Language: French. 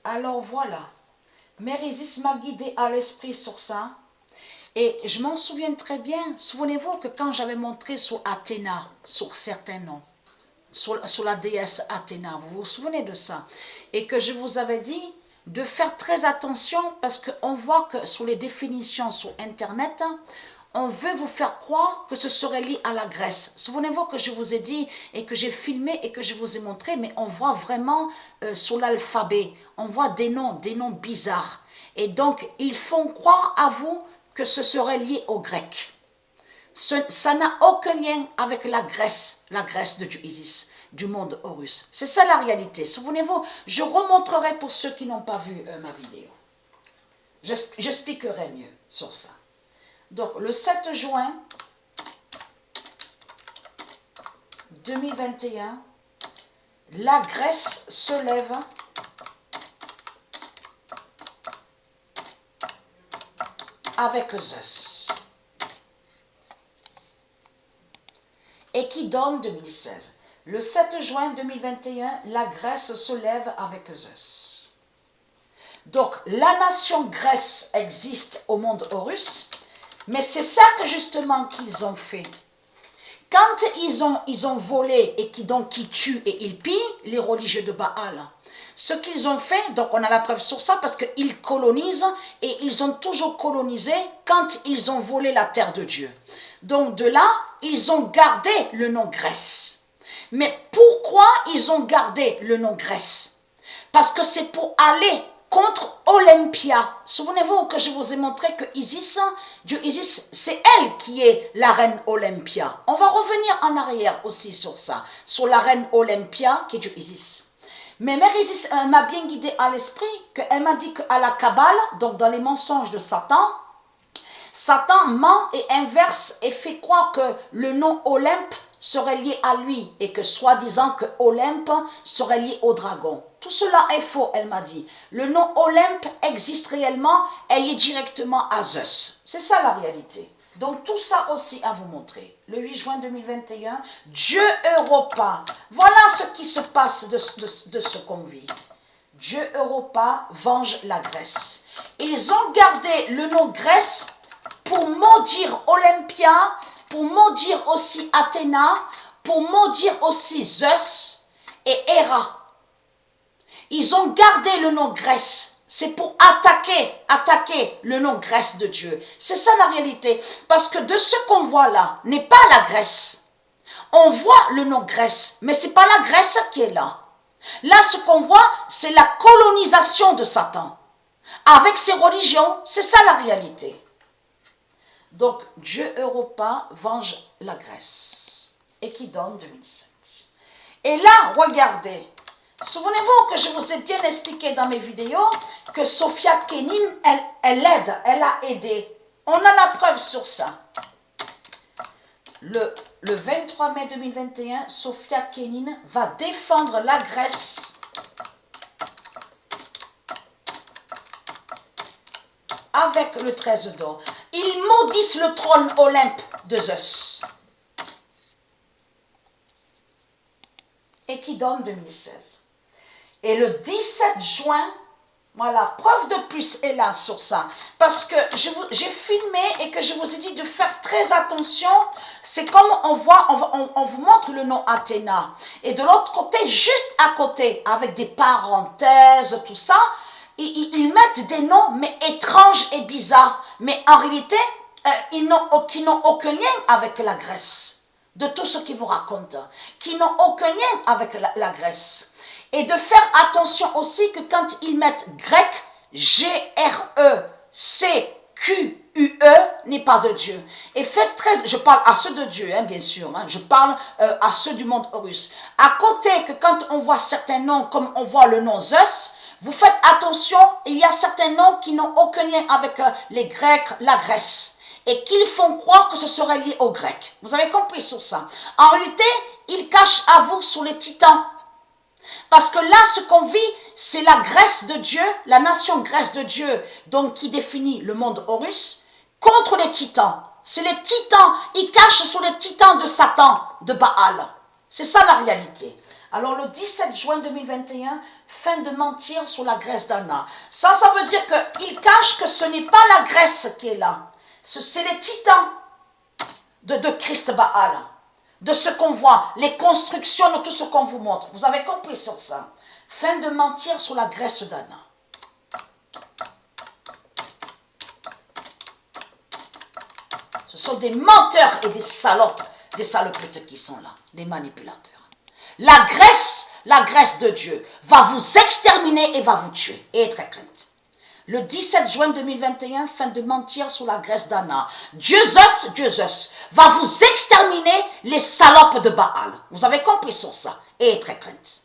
Alors voilà, Mère Isis m'a guidée à l'esprit sur ça. Et je m'en souviens très bien. Souvenez-vous que quand j'avais montré sur Athéna, sur certains noms, sur la déesse Athéna, vous vous souvenez de ça? Et que je vous avais dit de faire très attention parce qu'on voit que sur les définitions sur Internet, on veut vous faire croire que ce serait lié à la Grèce. Souvenez-vous que je vous ai dit et que j'ai filmé et que je vous ai montré, mais on voit vraiment sur l'alphabet, on voit des noms bizarres. Et donc, ils font croire à vous que ce serait lié au grec. Ça n'a aucun lien avec la Grèce de Dieu Isis, du monde Horus. C'est ça la réalité. Souvenez-vous, je remontrerai pour ceux qui n'ont pas vu ma vidéo. J'expliquerai mieux sur ça. Donc, le 7 juin 2021, la Grèce se lève avec Zeus. Et qui donne 2016. Le 7 juin 2021, la Grèce se lève avec Zeus. Donc, la nation Grèce existe au monde Horus, mais c'est ça que justement qu'ils ont fait. Quand ils ont volé et qui tuent et ils pillent les religieux de Baal, ce qu'ils ont fait, donc on a la preuve sur ça parce qu'ils colonisent et ils ont toujours colonisé quand ils ont volé la terre de Dieu. Donc de là, ils ont gardé le nom Grèce. Mais pourquoi ils ont gardé le nom Grèce? Parce que c'est pour aller contre Olympia. Souvenez-vous que je vous ai montré que Isis, Dieu Isis, c'est elle qui est la reine Olympia. On va revenir en arrière aussi sur ça, sur la reine Olympia qui est Dieu Isis. Mais Mère Isis m'a bien guidée à l'esprit, qu'elle m'a dit qu'à la Kabbale, donc dans les mensonges de Satan, Satan ment et inverse et fait croire que le nom Olympe serait lié à lui et que soi-disant que Olympe serait lié au dragon. Tout cela est faux, elle m'a dit. Le nom Olympe existe réellement, elle est directement à Zeus. C'est ça la réalité. Donc tout ça aussi à vous montrer. Le 8 juin 2021, Dieu Europa. Voilà ce qui se passe de ce qu'on vit. Dieu Europa venge la Grèce. Ils ont gardé le nom Grèce pour maudire Olympia, pour maudire aussi Athéna, pour maudire aussi Zeus et Héra. Ils ont gardé le nom Grèce. C'est pour attaquer le nom Grèce de Dieu. C'est ça la réalité. Parce que de ce qu'on voit là, n'est pas la Grèce. On voit le nom Grèce, mais ce n'est pas la Grèce qui est là. Là, ce qu'on voit, c'est la colonisation de Satan. Avec ses religions, c'est ça la réalité. Donc, Dieu Europa venge la Grèce. Et qui donne 2007. Et là, regardez. Souvenez-vous que je vous ai bien expliqué dans mes vidéos que Sophia Kenin, elle aide, elle a aidé. On a la preuve sur ça. Le 23 mai 2021, Sophia Kenin va défendre la Grèce avec le 13 d'or. Ils maudissent le trône Olympe de Zeus. Et qui donne 2016. Et le 17 juin, voilà, preuve de plus est là sur ça. Parce que j'ai filmé et que je vous ai dit de faire très attention. C'est comme on voit, on vous montre le nom Athéna. Et de l'autre côté, juste à côté, avec des parenthèses, tout ça, ils mettent des noms, mais étranges et bizarres. Mais en réalité, qui n'ont aucun lien avec la Grèce. De tout ce qu'ils vous racontent. Qui n'ont aucun lien avec la Grèce. Et de faire attention aussi que quand ils mettent grec, G-R-E-C-Q-U-E n'est pas de Dieu. Et faites très, je parle à ceux de Dieu, hein, bien sûr, hein, je parle à ceux du monde Horus. À côté que quand on voit certains noms, comme on voit le nom Zeus, vous faites attention, il y a certains noms qui n'ont aucun lien avec les Grecs, la Grèce. Et qu'ils font croire que ce serait lié aux Grecs. Vous avez compris sur ça. En réalité, ils cachent à vous sur les titans. Parce que là, ce qu'on vit, c'est la Grèce de Dieu, la nation Grèce de Dieu, donc qui définit le monde Horus, contre les titans. C'est les titans, ils cachent sur les titans de Satan, de Baal. C'est ça la réalité. Alors le 17 juin 2021, fin de mentir sur la graisse d'Anna. Ça veut dire qu'il cache que ce n'est pas la graisse qui est là. C'est les titans de Christ Baal, de ce qu'on voit, les constructions de tout ce qu'on vous montre. Vous avez compris sur ça. Fin de mentir sur la graisse d'Anna. Ce sont des menteurs et des salopes, des salopettes qui sont là, des manipulateurs. La graisse de Dieu va vous exterminer et va vous tuer. Et très crainte. Le 17 juin 2021, fin de mentir sur la graisse d'Anna. Dieu va vous exterminer les salopes de Baal. Vous avez compris sur ça. Et très crainte.